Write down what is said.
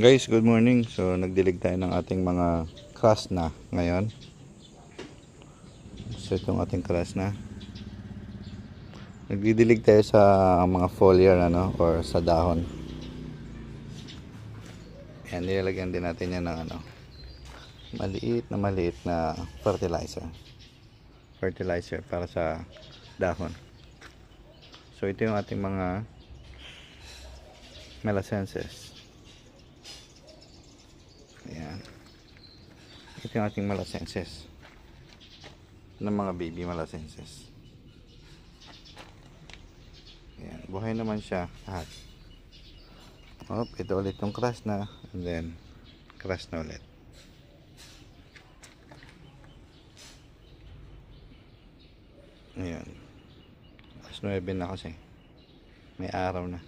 Guys, good morning. So, nagdilig tayo ng ating mga crust na ngayon. So, itong ating crust na. Nagdidilig tayo sa mga foliar, or sa dahon. Ayan, nilalagyan din natin yan ng maliit na fertilizer. Fertilizer para sa dahon. So, ito yung ating mga melasenses. Ayan. Ito yung ating melasenses. Ng mga baby melasenses. Ayan. Buhay naman siya. Lahat. Ito ulit yung crush na. And then, crush na ulit. Ayan. Alas 9 na kasi. May araw na.